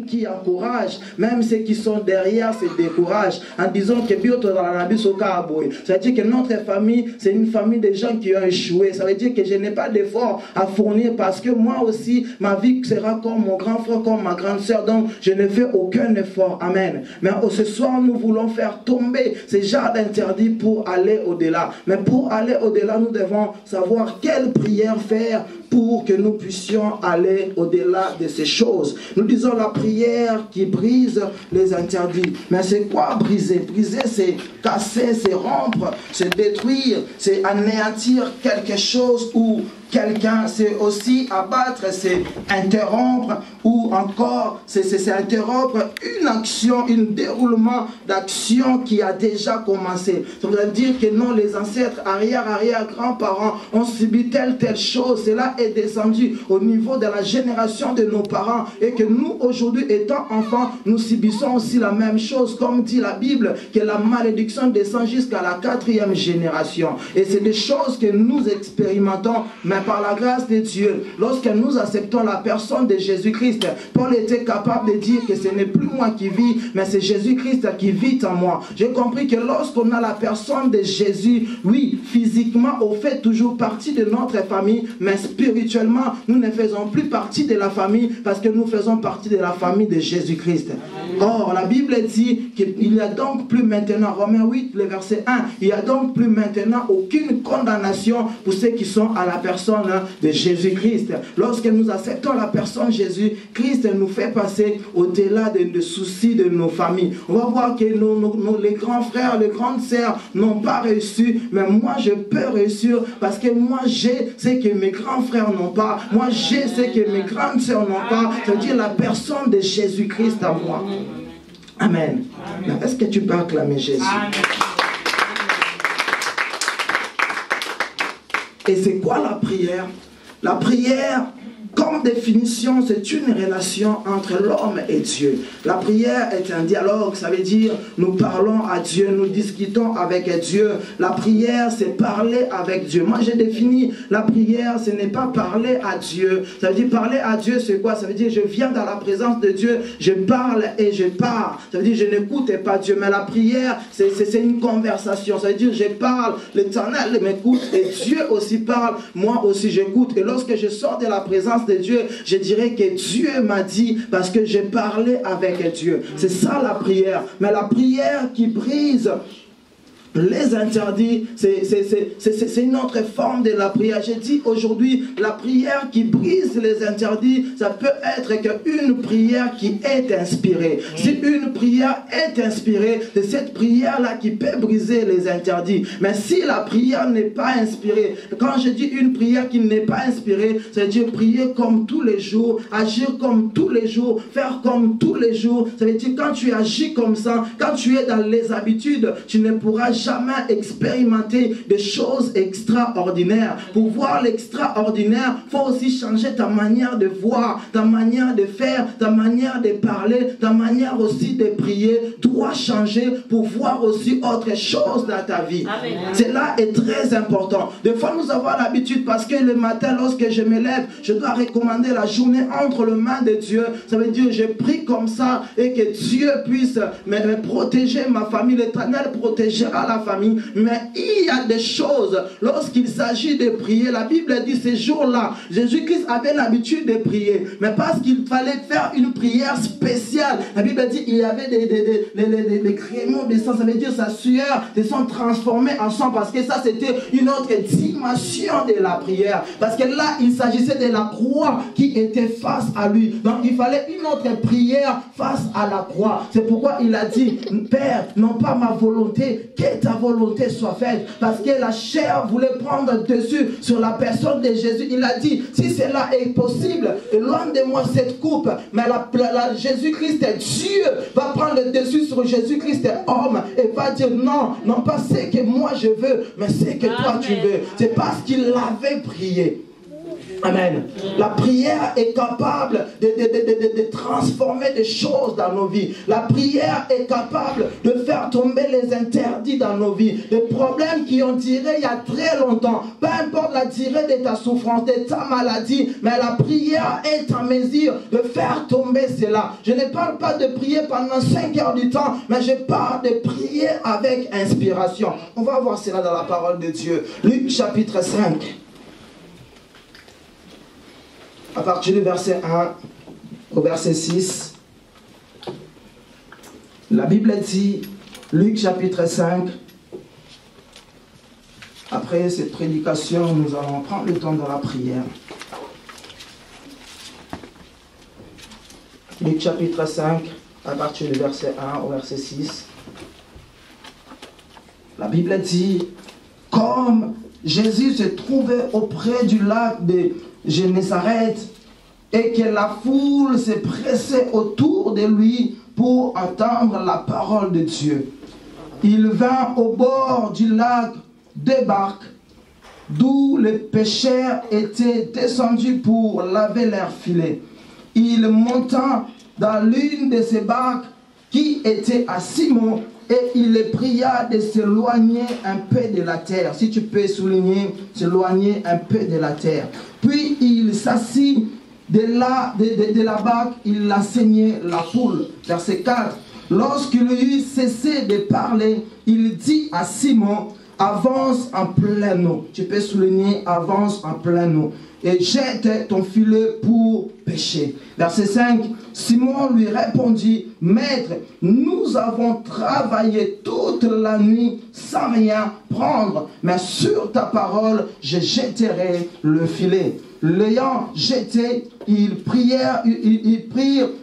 Qui encourage, même ceux qui sont derrière se découragent en disant que ça veut dire que notre famille, c'est une famille de gens qui ont échoué. Ça veut dire que je n'ai pas d'effort à fournir parce que moi aussi, ma vie sera comme mon grand frère, comme ma grande soeur, donc je ne fais aucun effort. Amen. Mais ce soir, nous voulons faire tomber ces genres d'interdits pour aller au-delà. Mais pour aller au-delà, nous devons savoir quelle prière faire pour que nous puissions aller au-delà de ces choses. Nous disons la prière qui brise les interdits. Mais c'est quoi briser? Briser, c'est casser, c'est rompre, c'est détruire, c'est anéantir quelque chose ou quelqu'un, c'est aussi abattre, c'est interrompre, ou encore c'est interrompre une action, un déroulement d'action qui a déjà commencé. Ça veut dire que non, les ancêtres, arrière-grands-parents ont subi telle chose, cela est descendu au niveau de la génération de nos parents, et que nous aujourd'hui étant enfants, nous subissons aussi la même chose, comme dit la Bible, que la malédiction descend jusqu'à la 4e génération. Et c'est des choses que nous expérimentons, mais par la grâce de Dieu, lorsque nous acceptons la personne de Jésus-Christ, Paul était capable de dire que ce n'est plus moi qui vis, mais c'est Jésus-Christ qui vit en moi. J'ai compris que lorsqu'on a la personne de Jésus, oui, physiquement, on fait toujours partie de notre famille, mais spirituellement, nous ne faisons plus partie de la famille parce que nous faisons partie de la famille de Jésus-Christ. Or, la Bible dit qu'il n'y a donc plus maintenant, Romains 8, le verset 1, il n'y a donc plus maintenant aucune condamnation pour ceux qui sont à la personne de Jésus-Christ. Lorsque nous acceptons la personne Jésus-Christ, nous fait passer au-delà des soucis de nos familles. On va voir que les grands frères, les grandes sœurs n'ont pas réussi, mais moi je peux réussir parce que moi j'ai ce que mes grands frères n'ont pas, moi j'ai ce que mes grandes sœurs n'ont pas, c'est-à-dire la personne de Jésus-Christ à moi. Amen. Est-ce que tu peux acclamer Jésus? Amen. Et c'est quoi la prière? La prière, comme définition, c'est une relation entre l'homme et Dieu. La prière est un dialogue, ça veut dire nous parlons à Dieu, nous discutons avec Dieu. La prière, c'est parler avec Dieu. Moi, j'ai défini la prière, ce n'est pas parler à Dieu. Ça veut dire parler à Dieu, c'est quoi? Ça veut dire je viens dans la présence de Dieu, je parle et je pars. Ça veut dire je n'écoute pas Dieu. Mais la prière, c'est une conversation. Ça veut dire je parle, l'Éternel m'écoute et Dieu aussi parle, moi aussi j'écoute. Et lorsque je sors de la présence de Dieu, je dirais que Dieu m'a dit parce que j'ai parlé avec Dieu. C'est ça la prière. Mais la prière qui brise les interdits, c'est une autre forme de la prière. J'ai dit aujourd'hui, la prière qui brise les interdits, ça peut être qu'une prière qui est inspirée. Si une prière est inspirée, c'est cette prière-là qui peut briser les interdits. Mais si la prière n'est pas inspirée, quand je dis une prière qui n'est pas inspirée, c'est-à-dire prier comme tous les jours, agir comme tous les jours, faire comme tous les jours. Ça veut dire quand tu agis comme ça, quand tu es dans les habitudes, tu ne pourras jamais expérimenter des choses extraordinaires. Pour voir l'extraordinaire, il faut aussi changer ta manière de voir, ta manière de faire, ta manière de parler, ta manière aussi de prier doit changer pour voir aussi autre chose dans ta vie. Cela est très important. Des fois, nous avons l'habitude parce que le matin, lorsque je me lève, je dois recommander la journée entre les mains de Dieu. Ça veut dire je prie comme ça et que Dieu puisse me protéger, ma famille. L'Éternel protégera la famille. Mais il y a des choses, lorsqu'il s'agit de prier, la Bible dit ces jours-là, Jésus-Christ avait l'habitude de prier, mais parce qu'il fallait faire une prière spéciale, la Bible dit il y avait des créments de sang, ça veut dire sa sueur se sont transformés en sang, parce que ça c'était une autre dimension de la prière, parce que là il s'agissait de la croix qui était face à lui, donc il fallait une autre prière face à la croix. C'est pourquoi il a dit Père, non pas ma volonté, que ta volonté soit faite. Parce que la chair voulait prendre dessus sur la personne de Jésus. Il a dit, si cela est possible, loin de moi cette coupe. Mais Jésus-Christ, Dieu, va prendre le dessus sur Jésus-Christ, homme, et va dire, non, non pas ce que moi je veux, mais ce que toi tu veux. C'est parce qu'il l'avait prié. Amen. La prière est capable de transformer des choses dans nos vies. La prière est capable de faire tomber les interdits dans nos vies. Les problèmes qui ont duré il y a très longtemps. Peu importe la durée de ta souffrance, de ta maladie, mais la prière est en mesure de faire tomber cela. Je ne parle pas de prier pendant 5 heures du temps, mais je parle de prier avec inspiration. On va voir cela dans la parole de Dieu. Luc chapitre 5. À partir du verset 1 au verset 6, la Bible dit, Luc chapitre 5, après cette prédication, nous allons prendre le temps de la prière. Luc chapitre 5, à partir du verset 1 au verset 6, la Bible dit, comme Jésus se trouvait auprès du lac de Génézareth et que la foule se pressait autour de lui pour entendre la parole de Dieu. Il vint au bord du lac des barques d'où les pêcheurs étaient descendus pour laver leurs filets. Il monta dans l'une de ces barques qui était à Simon et il les pria de s'éloigner un peu de la terre. Si tu peux souligner, s'éloigner un peu de la terre. Puis il s'assit de la barque, il enseignait la foule. Verset 4. Lorsqu'il eut cessé de parler, il dit à Simon, avance en pleine eau. Tu peux souligner, avance en pleine eau. Et jette ton filet pour pêcher. Verset 5. Simon lui répondit, Maître, nous avons travaillé toute la nuit sans rien prendre, mais sur ta parole, je jetterai le filet. L'ayant jeté, ils prirent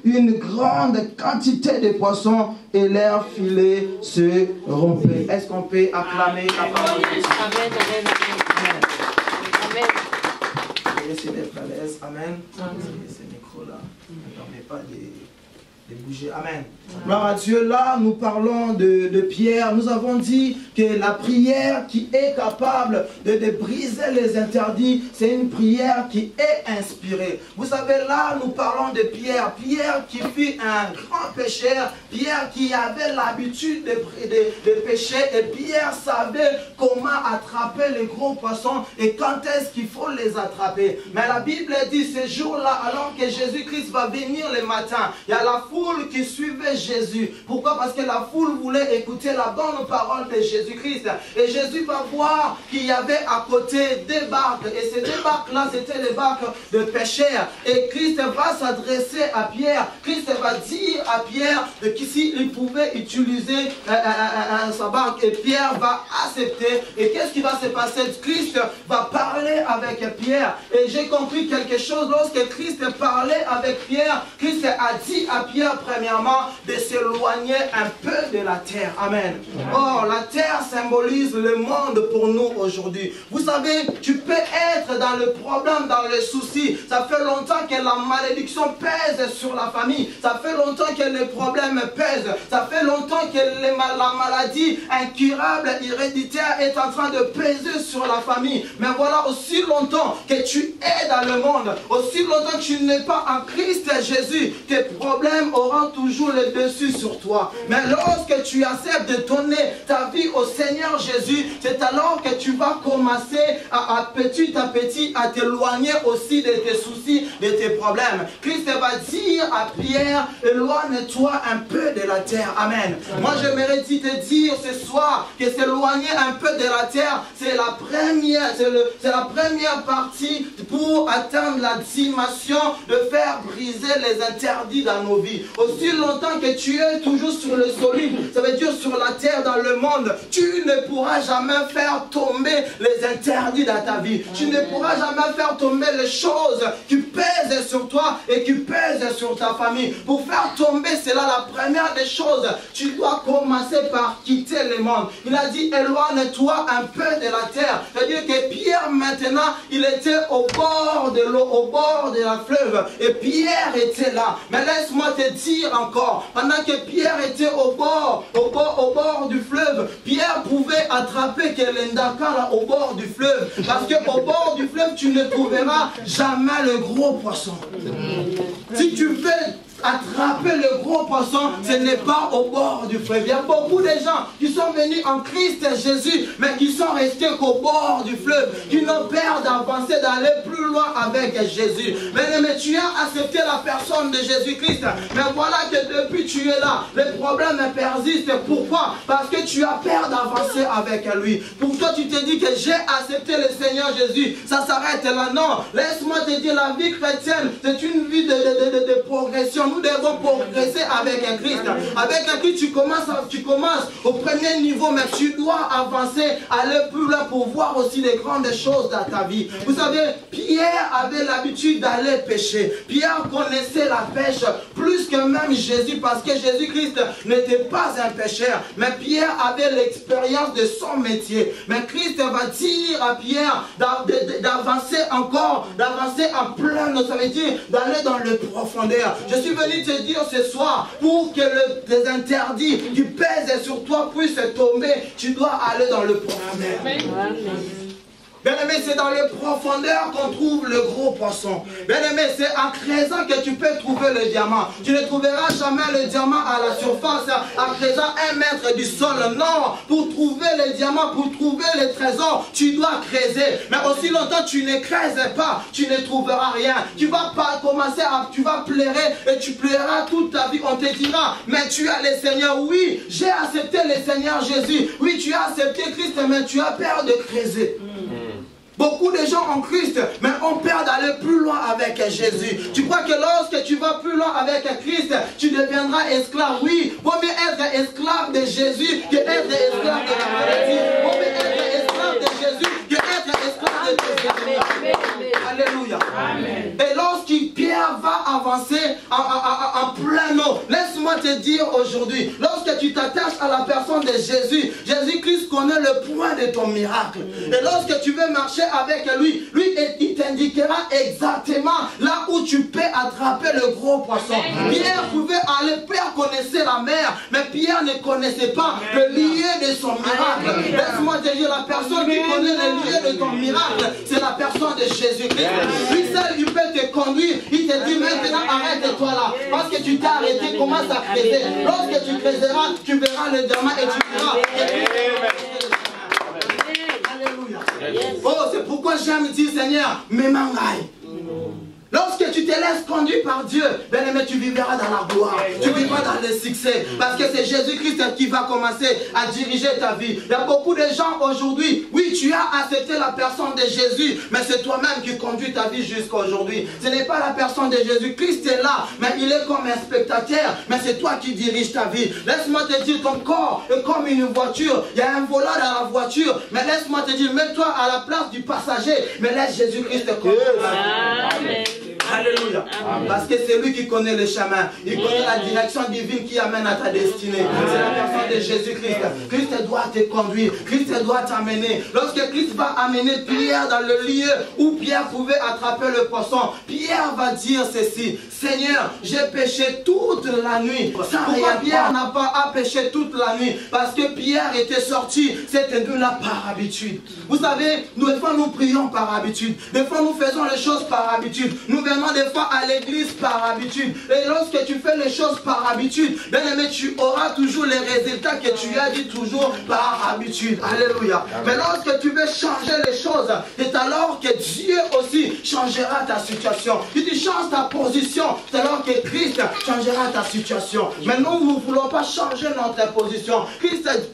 une grande quantité de poissons et leur filet se rompait. Est-ce qu'on peut acclamer la parole de Dieu? Amen, amen, amen. Amen. Essayez d'être à l'aise. Amen. Ces micros-là ne permettent pas de bouger. Amen. Gloire à Dieu. Là, nous parlons de Pierre. Nous avons dit que la prière qui est capable de briser les interdits, c'est une prière qui est inspirée. Vous savez, là, nous parlons de Pierre. Pierre qui fut un grand pécheur. Pierre qui avait l'habitude de pécher. Et Pierre savait comment attraper les gros poissons et quand est-ce qu'il faut les attraper. Mais la Bible dit ce jour-là, alors que Jésus-Christ va venir le matin, il y a la foule qui suivait Jésus. Pourquoi? Parce que la foule voulait écouter la bonne parole de Jésus-Christ. Et Jésus va voir qu'il y avait à côté des barques. Et ces deux barques-là, c'était les barques de pêcheurs. Et Christ va s'adresser à Pierre. Christ va dire à Pierre qu'il pouvait utiliser sa barque. Et Pierre va accepter. Et qu'est-ce qui va se passer? Christ va parler avec Pierre. Et j'ai compris quelque chose. Lorsque Christ parlait avec Pierre, Christ a dit à Pierre, premièrement, de s'éloigner un peu de la terre. Amen. Or, la terre symbolise le monde pour nous aujourd'hui. Vous savez, tu peux être dans le problème, dans le souci. Ça fait longtemps que la malédiction pèse sur la famille. Ça fait longtemps que les problèmes pèsent. Ça fait longtemps que la maladie incurable, héréditaire est en train de peser sur la famille. Mais voilà, aussi longtemps que tu es dans le monde, aussi longtemps que tu n'es pas en Christ Jésus, tes problèmes auront toujours le dessus sur toi. Mais lorsque tu acceptes de donner ta vie au Seigneur Jésus, c'est alors que tu vas commencer à petit à t'éloigner aussi de tes soucis, de tes problèmes. Christ va dire à Pierre, éloigne-toi un peu de la terre. Amen. Moi, j'aimerais te dire ce soir que s'éloigner un peu de la terre, c'est c'est la première partie pour atteindre la dimension de faire briser les interdits dans nos vies. Aussi longtemps que tu es toujours sur le solide, ça veut dire sur la terre, dans le monde, tu ne pourras jamais faire tomber les interdits dans ta vie. Tu ne pourras jamais faire tomber les choses qui pèsent sur toi et qui pèsent sur ta famille. Pour faire tomber cela, la première des choses, tu dois commencer par quitter le monde. Il a dit, éloigne-toi un peu de la terre. C'est-à-dire que Pierre, maintenant, il était au bord de l'eau, au bord de la fleuve. Et Pierre était là. Mais laisse-moi te dire encore, pendant que Pierre était au bord du fleuve, Pierre pouvait attraper Kelendaka au bord du fleuve. Parce qu'au bord du fleuve, tu ne trouveras jamais le gros poisson. Si tu veux attraper le gros poisson, ce n'est pas au bord du fleuve. Il y a beaucoup de gens qui sont venus en Christ Jésus, mais qui sont restés qu'au bord du fleuve, qui n'ont peur d'avancer, d'aller plus loin avec Jésus. Mais tu as accepté la personne de Jésus-Christ, mais voilà que depuis tu es là, les problèmes persistent. Pourquoi? Parce que tu as peur d'avancer avec lui. Pour toi, tu te dis que j'ai accepté le Seigneur Jésus, ça s'arrête là. Non, laisse-moi te dire, la vie chrétienne, c'est une vie de progression. Nous devons progresser avec un Christ. Avec un Christ, tu commences au premier niveau, mais tu dois avancer, aller plus loin pour voir aussi les grandes choses dans ta vie. Vous savez, Pierre avait l'habitude d'aller pêcher. Pierre connaissait la pêche plus que même Jésus, parce que Jésus-Christ n'était pas un pêcheur, mais Pierre avait l'expérience de son métier. Mais Christ va dire à Pierre d'avancer encore, d'avancer en plein, ça veut dire d'aller dans le profondeur. Je suis venu te dire ce soir, pour que les interdits qui pèsent sur toi puissent tomber, tu dois aller dans le profondeur. Bien-aimé, c'est dans les profondeurs qu'on trouve le gros poisson. Bien-aimé, c'est en creusant que tu peux trouver le diamant. Tu ne trouveras jamais le diamant à la surface en creusant 1 mètre du sol. Non, pour trouver le diamant, pour trouver les trésors, tu dois creuser. Mais aussi longtemps tu ne creuses pas, tu ne trouveras rien. Tu vas pas commencer tu vas pleurer et tu pleureras toute ta vie. On te dira, mais tu as le Seigneur. Oui, j'ai accepté le Seigneur Jésus. Oui, tu as accepté Christ, mais tu as peur de creuser. Beaucoup de gens en Christ, mais ont peur d'aller plus loin avec Jésus. Tu crois que lorsque tu vas plus loin avec Christ, tu deviendras esclave. Oui, vaut mieux être esclave de Jésus que être esclave de la maladie. Vaut mieux être esclave de Jésus que être esclave de tes ennemis. Alléluia. Amen. Et lorsque Pierre va avancer en plein eau, laisse-moi te dire aujourd'hui, lorsque tu t'attaches à la personne de Jésus, Jésus-Christ connaît le point de ton miracle. Et lorsque tu veux marcher avec lui, il t'indiquera exactement là où tu peux attraper le gros poisson. Pierre pouvait aller, Pierre connaissait la mer, mais Pierre ne connaissait pas le lieu de son miracle. Laisse-moi te dire, la personne qui connaît le lieu de ton miracle, c'est la personne de Jésus-Christ. Lui seul, il peut te conduire. Il te dit maintenant, arrête-toi là. Parce que tu t'es arrêté, commence à creuser. Lorsque tu creuseras, tu verras le diamant et tu verras. Alléluia. Oh, c'est pourquoi j'aime dire, Seigneur, mes mangailles. Lorsque tu te laisses conduire par Dieu, bien-aimé, tu vivras dans la gloire, tu vivras dans le succès, parce que c'est Jésus-Christ qui va commencer à diriger ta vie. Il y a beaucoup de gens aujourd'hui, oui, tu as accepté la personne de Jésus, mais c'est toi-même qui conduis ta vie jusqu'à aujourd'hui. Ce n'est pas la personne de Jésus, Christ est là, mais il est comme un spectateur, mais c'est toi qui diriges ta vie. Laisse-moi te dire, ton corps est comme une voiture, il y a un volant dans la voiture, mais laisse-moi te dire, mets-toi à la place du passager, mais laisse Jésus-Christ te conduire. Amen. Alléluia. Amen. Parce que c'est lui qui connaît le chemin. Il connaît la direction divine qui amène à ta destinée. C'est la personne de Jésus-Christ. Christ doit te conduire. Christ doit t'amener. Lorsque Christ va amener Pierre dans le lieu où Pierre pouvait attraper le poisson, Pierre va dire ceci: Seigneur, j'ai péché toute la nuit. Pourquoi Pierre n'a pas à pécher toute la nuit? Parce que Pierre était sorti cette nuit-là par habitude. Vous savez, des fois nous prions par habitude. Des fois nous faisons les choses par habitude. Nous venons seulement des fois à l'église par habitude. Et lorsque tu fais les choses par habitude, bien aimé, tu auras toujours les résultats que tu as dit toujours par habitude. Alléluia. Mais lorsque tu veux changer les choses, c'est alors que Dieu aussi changera ta situation. Si tu changes ta position, c'est alors que Christ changera ta situation. Mais nous ne voulons pas changer notre position.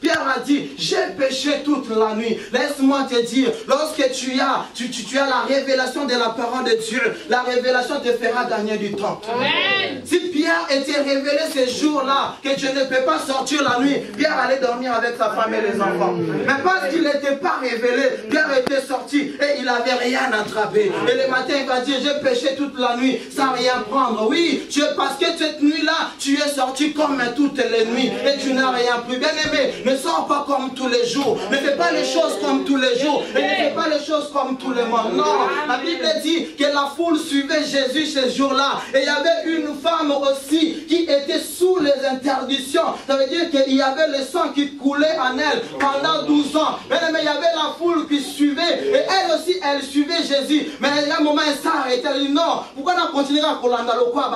Pierre a dit, j'ai péché toute la nuit. Laisse-moi te dire, lorsque tu as la révélation de la parole de Dieu, la révélation te fera gagner du temps. Amen. Si Pierre était révélé ces jours-là, que tu ne peux pas sortir la nuit, Pierre allait dormir avec sa femme et les enfants. Mais parce qu'il n'était pas révélé, Pierre était sorti et il n'avait rien attrapé. Et le matin, il va dire, j'ai péché toute la nuit sans rien prendre. Oui, parce que cette nuit-là, tu es sorti comme toutes les nuits et tu n'as rien pris. Bien aimé, ne sors pas comme tous les jours. Ne fais pas les choses comme tous les jours. Et ne fais pas les choses comme tout le monde. Non, la Bible dit que la foule suivait Jésus ces jours-là. Et il y avait une femme aussi qui était sous les interdictions. Ça veut dire qu'il y avait le sang qui coulait en elle pendant 12 ans. Mais il y avait la foule qui suivait. Et elle aussi, elle suivait Jésus. Mais il y a un moment, elle s'est arrêtée. Elle dit non, pourquoi on continuera à Kolanda le quoi?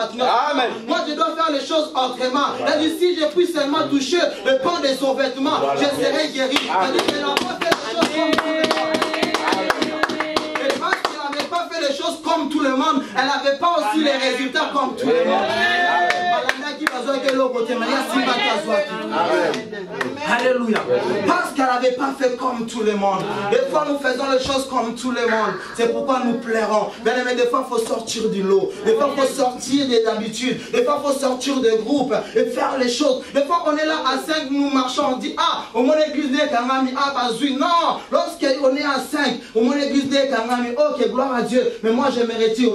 Amen. Moi, je dois faire les choses autrement. Elle dit si je puis seulement toucher le pan de son vêtement, je serai guéri. Elle dit qu'elle n'a pas fait les choses comme tout le monde. Et parce qu'elle n'avait pas fait les choses comme tout le monde, elle n'avait pas aussi les résultats comme tout le monde. Alléluia. Parce qu'elle n'avait pas fait comme tout le monde. Des fois nous faisons les choses comme tout le monde. C'est pourquoi nous plairons. Mais des fois il faut sortir du lot. Des fois il faut sortir des habitudes. Des fois il faut sortir des groupes et faire les choses. Des fois on est là à 5, nous marchons, on dit ah, au moins l'église n'est qu'un ami. Ah, bazui. Non, lorsqu'on est à 5, au moins l'église n'est qu'un ami. Ok, gloire à Dieu. Mais moi je me retire.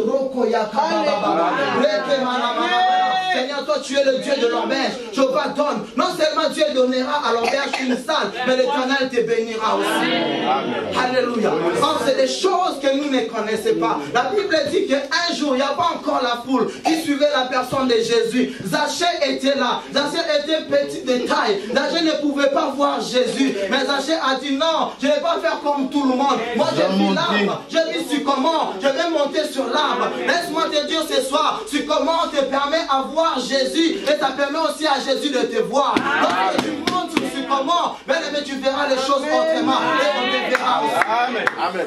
Seigneur, toi tu es le Dieu de l'auberge. Je donne. Non seulement Dieu donnera à l'auberge une salle, mais l'Éternel te bénira aussi. Amen. Alléluia. Or, c'est des choses que nous ne connaissons pas. La Bible dit qu'un jour, il n'y a pas encore la foule qui suivait la personne de Jésus. Zachée était là. Zachée était petit de taille. Zachée ne pouvait pas voir Jésus. Mais Zachée a dit non, je ne vais pas faire comme tout le monde. Moi, j'ai vu l'arbre. J'ai vu sur comment je vais monter sur l'arbre. Laisse-moi te dire ce soir, sur comment te permet à voir Jésus. Et ça permet aussi à Jésus de te voir. Lorsque tu montes sur comment, mais tu verras les choses autrement. Et on te verra aussi. Amen. Amen.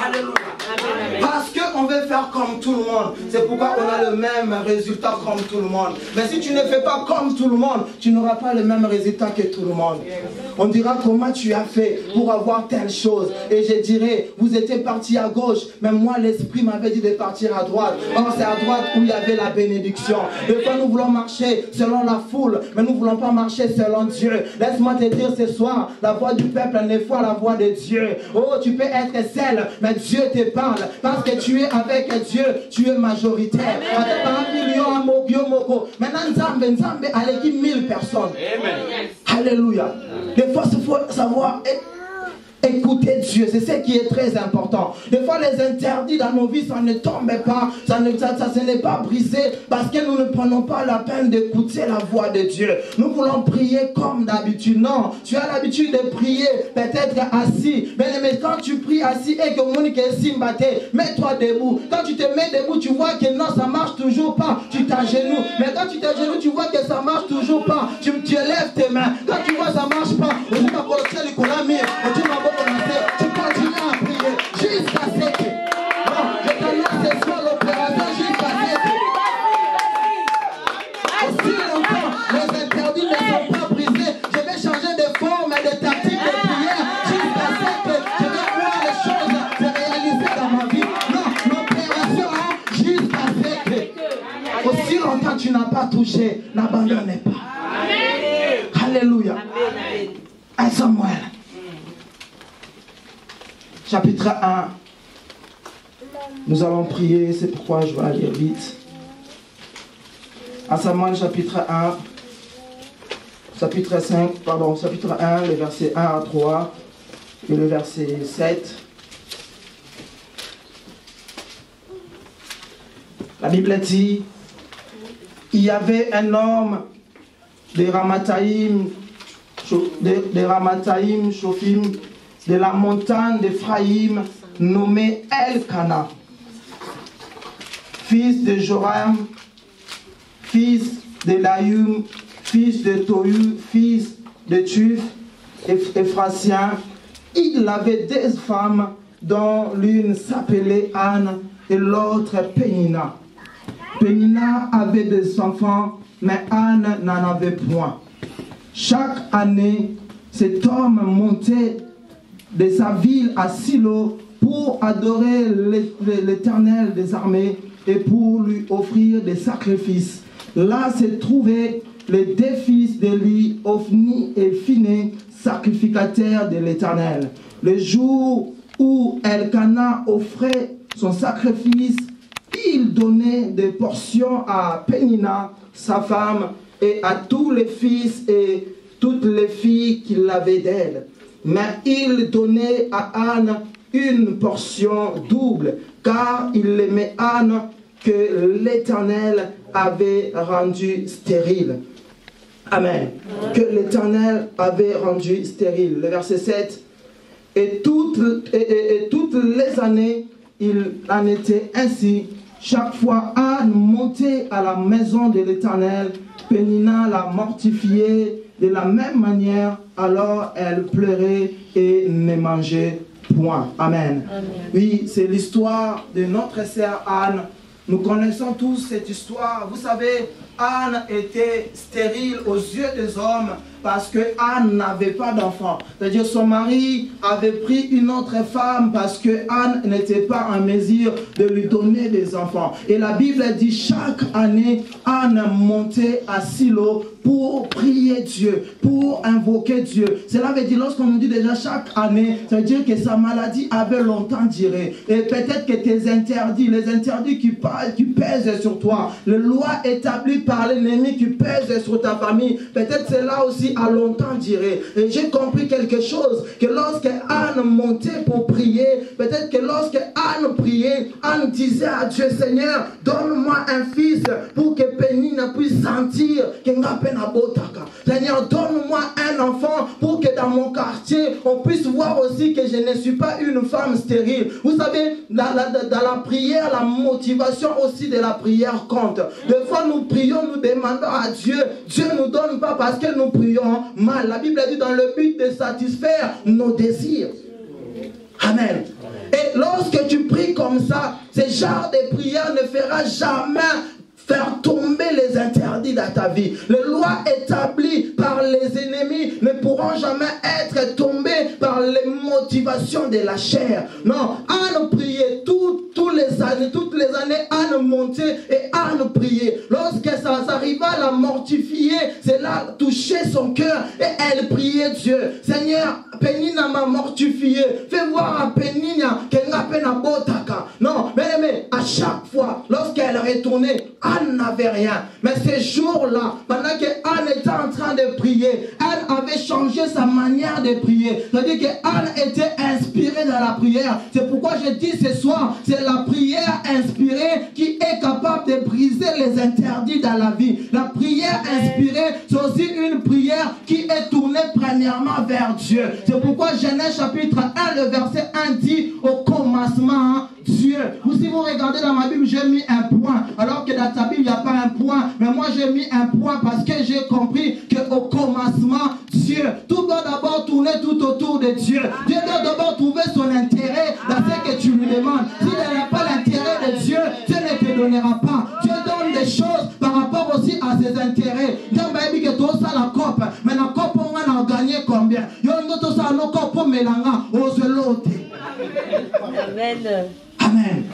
Alléluia. Parce qu'on veut faire comme tout le monde. C'est pourquoi on a le même résultat comme tout le monde. Mais si tu ne fais pas comme tout le monde, tu n'auras pas le même résultat que tout le monde. On dira comment tu as fait pour avoir telle chose. Et je dirais, vous étiez parti à gauche, mais moi l'esprit m'avait dit de partir à droite. Or c'est à droite où il y avait la bénédiction. Des fois nous voulons marcher selon la foule, mais nous ne voulons pas marcher selon Dieu. Laisse-moi te dire ce soir, la voix du peuple n'est pas la voix de Dieu. Oh, tu peux être seul, mais Dieu te parle. Parce que tu es avec Dieu, tu es majoritaire. Maintenant, Nzambe avec 1000 personnes. Alléluia. Des fois, il faut savoir écouter Dieu, c'est ce qui est très important. Des fois les interdits dans nos vies, ça ne tombe pas, ça n'est pas brisé parce que nous ne prenons pas la peine d'écouter la voix de Dieu. Nous voulons prier comme d'habitude. Non, tu as l'habitude de prier peut-être assis. Mais quand tu pries assis et que Monique est simbaté, mets-toi debout. Quand tu te mets debout, tu vois que non, ça marche toujours pas. Tu t'agenouilles. Mais quand tu t'agenouilles, tu vois que ça marche toujours pas. Tu lèves tes mains. Quand tu vois ça marche pas, tu continues à prier jusqu'à ce que je t'annonce ce soir l'opération jusqu'à ce que aussi longtemps les interdits ne sont pas brisés. Je vais changer de forme et de tactique de prière jusqu'à ce que je vais voir les choses se réaliser dans ma vie. Non, l'opération jusqu'à ce que aussi longtemps tu n'as pas touché, n'abandonne pas. Amen. Alléluia. À Samuel chapitre 1, nous allons prier, c'est pourquoi je vais aller vite. À Samuel chapitre 1, chapitre 1, le verset 1 à 3 et le verset 7. La Bible dit, il y avait un homme de Ramathaïm, Shophim, de la montagne d'Éphraïm, nommé Elkana, fils de Joram, fils de Laïum, fils de Tohu, fils de Tuf, Ephrasien. Il avait 2 femmes, dont l'une s'appelait Anne et l'autre Pénina. Pénina avait des enfants, mais Anne n'en avait point. Chaque année, cet homme montait de sa ville à Silo pour adorer l'Éternel des armées et pour lui offrir des sacrifices. Là se trouvaient les 2 fils d'Élie, Ophni et Phiné, sacrificateurs de l'Éternel. Le jour où Elkana offrait son sacrifice, il donnait des portions à Pénina, sa femme, et à tous les fils et toutes les filles qu'il avait d'elle. Mais il donnait à Anne une portion double, car il aimait Anne que l'Éternel avait rendue stérile. Amen. Que l'Éternel avait rendue stérile. Le verset 7. Et toutes les années, il en était ainsi. Chaque fois, Anne montait à la maison de l'Éternel. Pénina la mortifiait de la même manière. Alors elle pleurait et ne mangeait point. Amen. Amen. Oui, c'est l'histoire de notre sœur Anne. Nous connaissons tous cette histoire. Vous savez, Anne était stérile aux yeux des hommes parce que Anne n'avait pas d'enfant. C'est-à-dire son mari avait pris une autre femme parce que Anne n'était pas en mesure de lui donner des enfants. Et la Bible dit chaque année, Anne montait à Silo pour prier Dieu, pour invoquer Dieu. Cela veut dire, lorsqu'on nous dit déjà chaque année, ça veut dire que sa maladie avait longtemps duré. Et peut-être que tes interdits, les interdits qui pèsent sur toi, les lois établies par l'ennemi qui pèsent sur ta famille, peut-être cela aussi a longtemps duré. Et j'ai compris quelque chose, que lorsque Anne montait pour prier, peut-être que lorsque Anne priait, Anne disait à Dieu, Seigneur, donne-moi un fils pour que Pénina puisse sentir que Seigneur, donne-moi un enfant pour que dans mon quartier, on puisse voir aussi que je ne suis pas une femme stérile. Vous savez, dans la prière, la motivation aussi de la prière compte. Des fois, nous prions, nous demandons à Dieu, Dieu ne nous donne pas parce que nous prions mal. La Bible dit dans le but de satisfaire nos désirs. Amen. Et lorsque tu pries comme ça, ce genre de prière ne fera jamais faire tomber les interdits dans ta vie. Les lois établies par les ennemis ne pourront jamais être tombées par les motivations de la chair. Non, Anne priait toutes les années, Anne montait et Anne priait. Lorsque ça s'arriva à la mortifier, cela touchait son cœur et elle priait Dieu. Seigneur, Pénina m'a mortifié. Fais voir à Pénina qu'elle n'a pas botaka. Non, mais à chaque fois, lorsqu'elle retournait, Anne n'avait rien. Mais ces jours-là, pendant que Anne était en train de prier, Anne avait changé sa manière de prier. C'est-à-dire qu'Anne était inspirée dans la prière. C'est pourquoi je dis ce soir, c'est la prière inspirée qui est capable de briser les interdits dans la vie. La prière inspirée, c'est aussi une prière qui est tournée premièrement vers Dieu. C'est pourquoi Genèse chapitre 1, le verset 1 dit, au commencement, Dieu. Si vous regardez dans ma Bible, j'ai mis un point. Alors que dans ta Bible, il n'y a pas un point. Mais moi, j'ai mis un point parce que j'ai compris qu'au commencement, Dieu. Tout doit d'abord tourner tout autour de Dieu. Dieu doit d'abord trouver son intérêt dans ce que tu lui demandes. S'il n'a pas l'intérêt de Dieu, Dieu ne te donnera pas. Dieu donne des choses par rapport aussi à ses intérêts. Dieu m'a dit que tout ça, la coupe. Mais la coupe, on a gagné combien? Amen. Amen.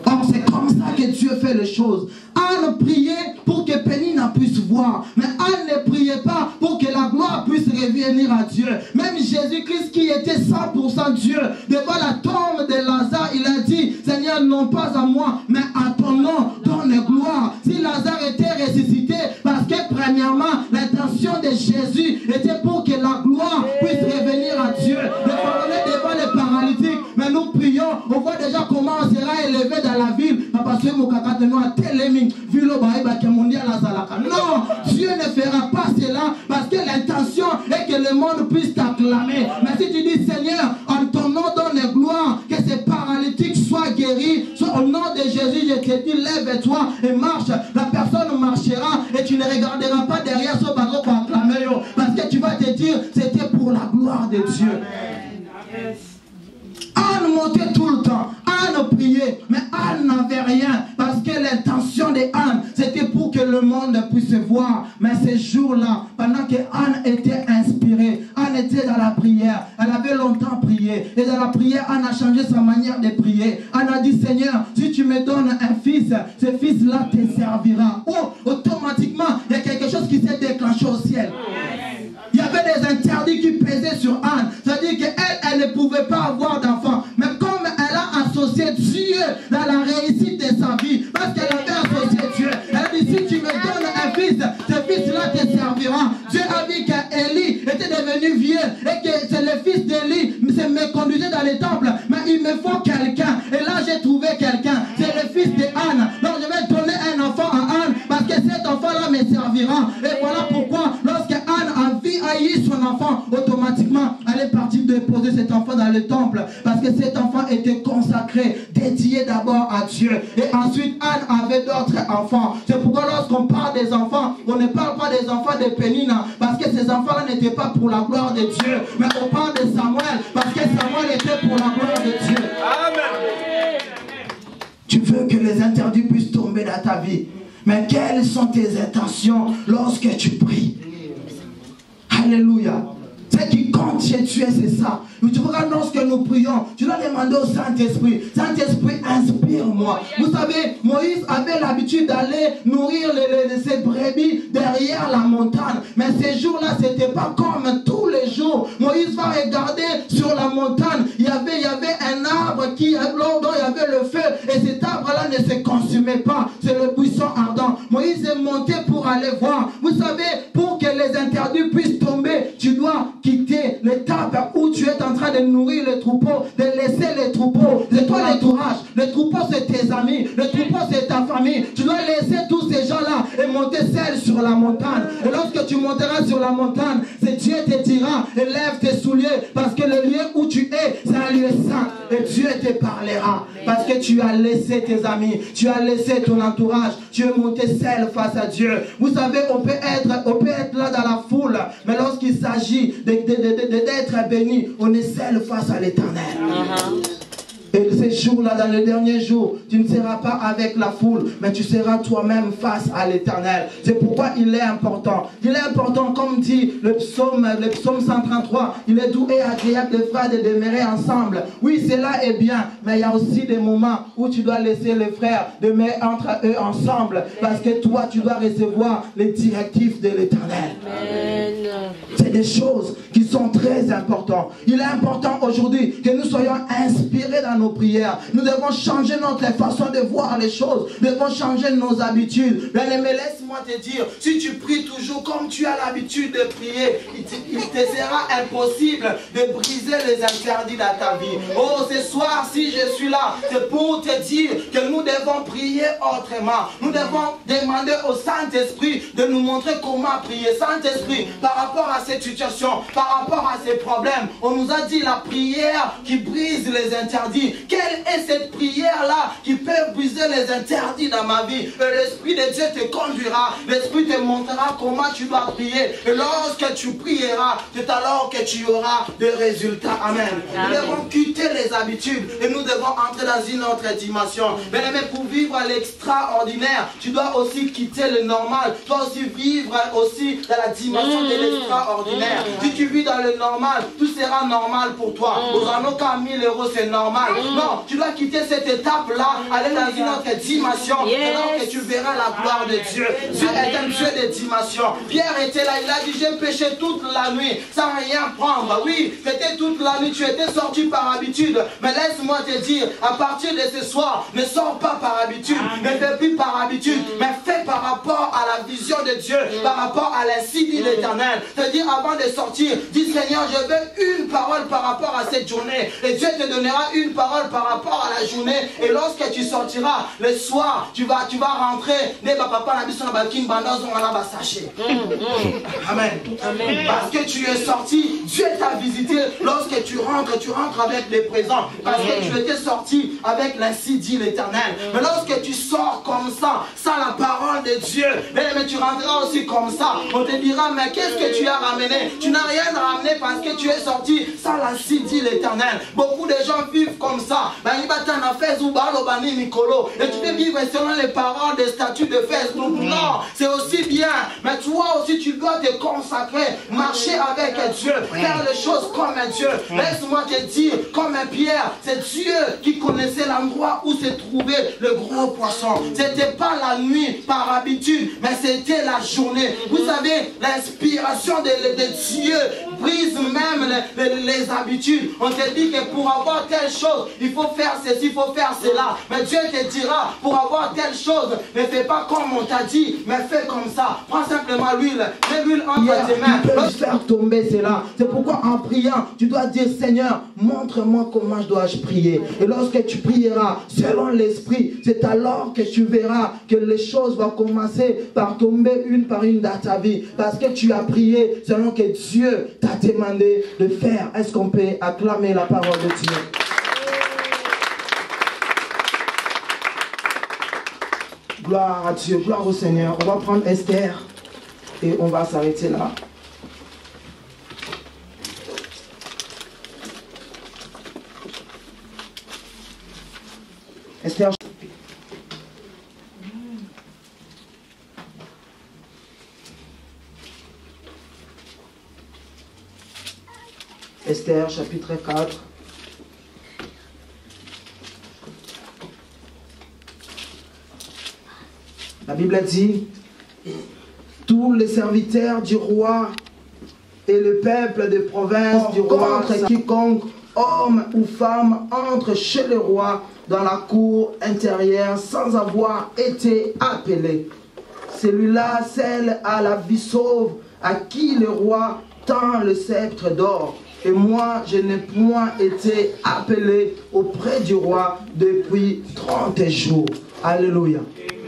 Donc c'est comme ça que Dieu fait les choses. Anne priait pour que Pénina puisse voir. Mais Anne ne priait pas pour que la gloire puisse revenir à Dieu. Même Jésus-Christ qui était 100% Dieu, devant la tombe de Lazare, il a dit, Seigneur, non pas à moi, mais à ton nom, donne gloire. Si Lazare était ressuscité, parce que premièrement, l'intention de Jésus était pour que la gloire puisse revenir à Dieu. Le parler devant les paralytiques, mais nous prions, on voit déjà comment on sera élevé dans la ville. Parce que mon caca de noix téléming, non, Dieu ne fera pas cela parce que l'intention est que le monde puisse t'acclamer. Mais si tu dis, Seigneur, en ton nom donne gloire, que ces paralytiques soient guéris, soit au nom de Jésus, je te dit lève-toi et marche, la personne marchera et tu ne regarderas pas derrière ce bateau pour acclamer, parce que tu vas te dire c'était pour la gloire de Dieu. Anne montait tout le temps, Anne priait, mais Anne n'avait rien, parce que l'intention de Anne, c'était pour que le monde puisse voir. Mais ces jours-là, pendant que Anne était inspirée, Anne était dans la prière, elle avait longtemps prié, et dans la prière, Anne a changé sa manière de prier. Anne a dit, Seigneur, si tu me donnes un fils, ce fils-là te servira. Oh, automatiquement, il y a quelque chose qui s'est déclenché au ciel. Il y avait des interdits qui pesaient sur Anne. C'est-à-dire qu'elle ne pouvait pas avoir d'enfant. Mais comme elle a associé Dieu dans la réussite de sa vie, parce qu'elle avait associé Dieu, elle a dit, si tu me donnes un fils, ce fils-là te servira. Dieu a dit qu'Élie était devenu vieux et que c'est le fils d'Élie me conduisait dans les temples. Mais il me faut quelqu'un. Et là, j'ai trouvé quelqu'un. C'est le fils d'Anne. Donc, je vais donner un enfant à Anne parce que cet enfant-là me servira. Et voilà pourquoi, lorsque Anne a eu son enfant, automatiquement, elle est partie déposer cet enfant dans le temple parce que cet enfant était consacré, dédié d'abord à Dieu. Et ensuite, Anne avait d'autres enfants. C'est pourquoi lorsqu'on parle des enfants, on ne parle pas des enfants de Pénina parce que ces enfants-là n'étaient pas pour la gloire de Dieu, mais on parle de Samuel parce que Samuel était pour la gloire de Dieu. Amen. Tu veux que les interdits puissent tomber dans ta vie, mais quelles sont tes intentions lorsque tu pries? Alléluia. Ce qui compte chez Dieu, c'est ça. Tu regardes lorsque nous prions, tu dois demander au Saint-Esprit, Saint-Esprit, inspire-moi. Vous savez, Moïse avait l'habitude d'aller nourrir ses brebis derrière la montagne. Mais ces jours-là, ce n'était pas comme tous les jours. Moïse va regarder sur la montagne. Il y avait un arbre dont il y avait le feu. Et cet arbre-là ne se consumait pas. C'est le buisson ardent. Moïse est monté pour aller voir. Vous savez, pour que les interdits puissent tomber, tu dois quitter l'étape où tu es en train de nourrir les troupeaux, de laisser les troupeaux. C'est toi l'entourage. Les troupeaux, c'est tes amis. Les troupeaux, c'est ta famille. Tu dois laisser tous ces gens-là et monter seul sur la montagne. Et lorsque tu monteras sur la montagne, c'est Dieu te dira, élève tes souliers, parce que le lieu où tu es, c'est un lieu saint. Et Dieu te parlera. Parce que tu as laissé tes amis, tu as laissé ton entourage, tu es monté seul face à Dieu. Vous savez, on peut être là dans la foule, mais lorsqu'il s'agit d'être béni, on est seul face à l'Éternel. Et ces jours-là, dans les derniers jours, tu ne seras pas avec la foule, mais tu seras toi-même face à l'Éternel. C'est pourquoi il est important. Il est important, comme dit le psaume 133, il est doux et agréable de frères de demeurer ensemble. Oui, cela est bien, mais il y a aussi des moments où tu dois laisser les frères demeurer entre eux ensemble, parce que toi, tu dois recevoir les directives de l'Éternel. C'est des choses qui sont très importantes. Il est important aujourd'hui que nous soyons inspirés dans nos prières. Nous devons changer notre façon de voir les choses. Nous devons changer nos habitudes. Bien-aimé, laisse-moi te dire, si tu pries toujours comme tu as l'habitude de prier, il te sera impossible de briser les interdits dans ta vie. Oh, ce soir, si je suis là, c'est pour te dire que nous devons prier autrement. Nous devons demander au Saint-Esprit de nous montrer comment prier. Saint-Esprit, par rapport à cette situation, par rapport à ces problèmes, on nous a dit la prière qui brise les interdits. Quelle est cette prière-là qui peut briser les interdits dans ma vie? L'Esprit de Dieu te conduira. L'Esprit te montrera comment tu dois prier. Et lorsque tu prieras, c'est alors que tu auras des résultats. Amen. Nous devons quitter les habitudes et nous devons entrer dans une autre dimension. Mais pour vivre à l'extraordinaire, tu dois aussi quitter le normal. Tu dois aussi vivre aussi dans la dimension de l'extraordinaire. Si tu vis dans le normal, tout sera normal pour toi. Aux anneaux qu'à 1000 €, c'est normal. Non, tu dois quitter cette étape-là, aller dans une autre dimension, alors que tu verras la gloire de Dieu. Dieu est un Dieu de dimension. Pierre était là, il a dit, j'ai péché toute la nuit, sans rien prendre. Oui, c'était toute la nuit, tu étais sorti par habitude. Mais laisse-moi te dire, à partir de ce soir, ne sors pas par habitude, ne fais plus par habitude, mais fais par rapport à la vision de Dieu, par rapport à l'insigne de l'Éternel. C'est-à-dire, avant de sortir, dis Seigneur, je veux une parole par rapport à cette journée. Et Dieu te donnera une parole parole par rapport à la journée. Et lorsque tu sortiras le soir, tu vas rentrer. Amen. Parce que tu es sorti, Dieu t'a visité. Lorsque tu rentres avec les présents. Parce que tu étais sorti avec l'ainsi dit l'Éternel. Mais lorsque tu sors comme ça, sans la parole de Dieu, mais tu rentreras aussi comme ça. On te dira, mais qu'est-ce que tu as ramené? Tu n'as rien ramené parce que tu es sorti sans l'ainsi dit l'Éternel. Beaucoup de gens vivent comme ça. Et tu peux vivre selon les paroles des statuts de Facebook. Non, c'est aussi bien. Mais toi aussi, tu dois te consacrer, marcher avec Dieu, faire les choses comme Dieu. Laisse-moi te dire, comme un Pierre, c'est Dieu qui connaissait l'endroit où se trouvait le gros poisson. C'était pas la nuit par habitude, mais c'était la journée. Vous savez, l'inspiration de Dieu brise même les habitudes. On te dit que pour avoir telle chose, il faut faire ceci, il faut faire cela. Mais Dieu te dira, pour avoir telle chose, ne fais pas comme on t'a dit, mais fais comme ça. Prends simplement l'huile, mets l'huile entre tes mains. Tu peux faire tomber cela. C'est pourquoi en priant, tu dois dire, Seigneur, montre-moi comment je dois prier. Et lorsque tu prieras selon l'esprit, c'est alors que tu verras que les choses vont commencer par tomber une par une dans ta vie. Parce que tu as prié selon que Dieu t'a demandé de faire. Est-ce qu'on peut acclamer la parole de Dieu? Gloire à Dieu, gloire au Seigneur. On va prendre Esther et on va s'arrêter là. Esther. Esther chapitre 4. La Bible dit, tous les serviteurs du roi et le peuple de province du roi, quiconque, homme ou femme, entre chez le roi dans la cour intérieure sans avoir été appelé. Celui-là scelle à la vie sauve, à qui le roi tend le sceptre d'or. Et moi, je n'ai point été appelé auprès du roi depuis 30 jours. Alléluia.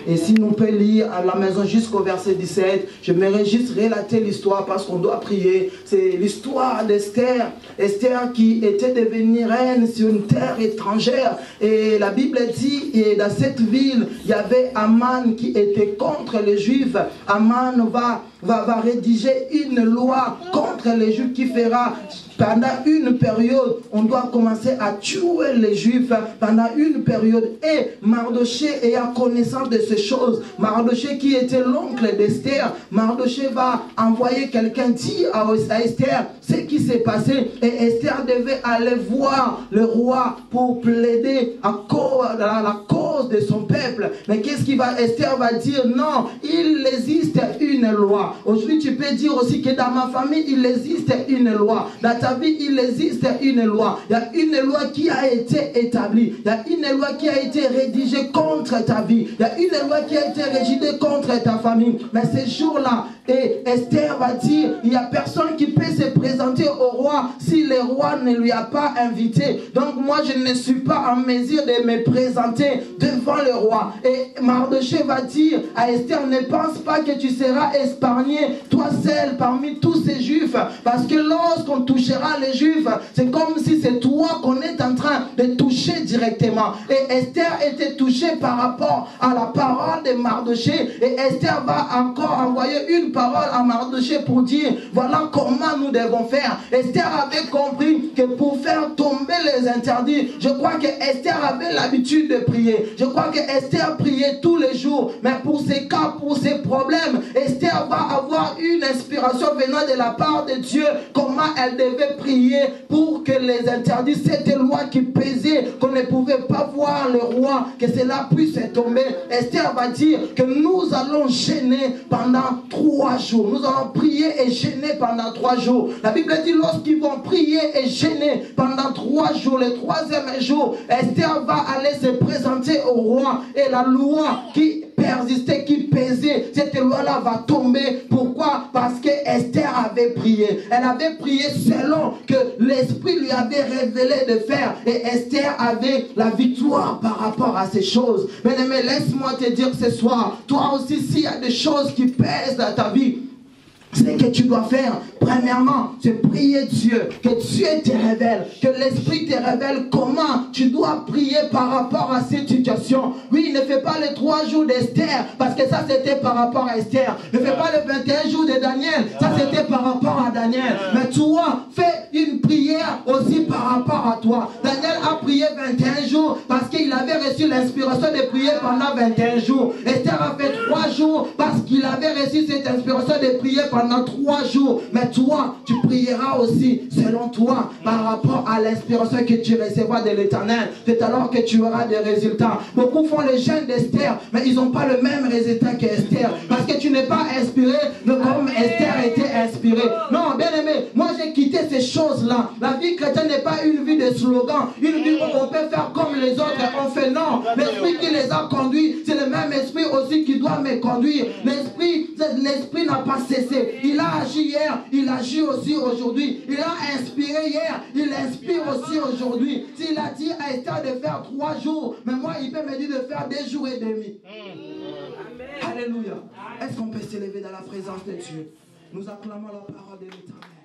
Et si nous pouvons lire à la maison jusqu'au verset 17, j'aimerais juste relater l'histoire parce qu'on doit prier. C'est l'histoire d'Esther. Esther qui était devenue reine sur une terre étrangère. Et la Bible dit, et dans cette ville, il y avait Aman qui était contre les Juifs. Aman va rédiger une loi contre les Juifs qui fera pendant une période, on doit commencer à tuer les Juifs pendant une période. Et Mardoché ayant connaissance de ces choses, Mardoché qui était l'oncle d'Esther, Mardoché va envoyer quelqu'un dire à Esther ce qui s'est passé. Et Esther devait aller voir le roi pour plaider à la cause de son peuple. Mais qu'est-ce qu'il va, Esther va dire? Non, il existe une loi. Aujourd'hui, tu peux dire aussi que dans ma famille, il existe une loi. Dans ta vie, il existe une loi. Il y a une loi qui a été établie. Il y a une loi qui a été rédigée contre ta vie. Il y a une loi qui a été rédigée contre ta famille. Mais ces jours-là, et Esther va dire, il n'y a personne qui peut se présenter au roi si le roi ne lui a pas invité. Donc moi, je ne suis pas en mesure de me présenter devant le roi. Et Mardoché va dire à Esther, ne pense pas que tu seras épargné, toi seul parmi tous ces Juifs. Parce que lorsqu'on touchera les Juifs, c'est comme si c'est toi qu'on est en train de toucher directement. Et Esther était touchée par rapport à la parole de Mardoché. Et Esther va encore envoyer une parole à Mardoché pour dire, voilà comment nous devons faire. Esther avait compris que pour faire tomber les interdits, je crois que Esther avait l'habitude de prier. Je crois que Esther priait tous les jours. Mais pour ces cas, pour ces problèmes, Esther va avoir une inspiration venant de la part de Dieu, comment elle devait prier pour que les interdits, cette loi qui pesait, qu'on ne pouvait pas voir le roi, que cela puisse tomber. Esther va dire que nous allons gêner pendant 3 jours. Nous allons prier et gêner pendant 3 jours. La Bible dit, lorsqu'ils vont prier et gêner pendant 3 jours, le 3e jour, Esther va aller se présenter au roi. Et la loi qui persistait, qui pesait, cette loi-là va tomber. Pourquoi? Parce que Esther avait prié. Elle avait prié selon que l'Esprit lui avait révélé de faire. Et Esther avait la victoire par rapport à ces choses. Bien-aimé, laisse-moi te dire ce soir, toi aussi, s'il y a des choses qui pèsent dans ta vie, ce que tu dois faire, premièrement, c'est prier Dieu, que Dieu te révèle, que l'Esprit te révèle comment tu dois prier par rapport à cette situation. Oui, ne fais pas les 3 jours d'Esther, parce que ça c'était par rapport à Esther. Ne fais pas les 21 jours de Daniel, ça c'était par rapport à Daniel. Mais toi, fais une prière aussi par rapport à toi. Daniel a prié 21 jours parce qu'il avait reçu l'inspiration de prier pendant 21 jours. Esther a fait 3 jours parce qu'il avait reçu cette inspiration de prier pendant 3 jours. Mais toi, tu prieras aussi selon toi par rapport à l'inspiration que tu recevras de l'Éternel. C'est alors que tu auras des résultats. Beaucoup font les jeûnes d'Esther, mais ils n'ont pas le même résultat qu'Esther. Parce que tu n'es pas inspiré comme Esther était inspirée. Non, bien aimé, moi j'ai quitté ces choses-là. La vie chrétienne n'est pas une vie de slogan, une vie où on peut faire comme les autres. On fait non. L'esprit qui les a conduits, c'est le même esprit aussi qui doit me conduire. L'esprit n'a pas cessé. Il a agi hier, il agit aussi aujourd'hui. Il a inspiré hier, il inspire aussi aujourd'hui. S'il a dit à Esther de faire 3 jours, mais moi il peut me dire de faire 2 jours et demi. Alléluia. Est-ce qu'on peut s'élever dans la présence de Dieu? Nous acclamons la parole de l'Éternel.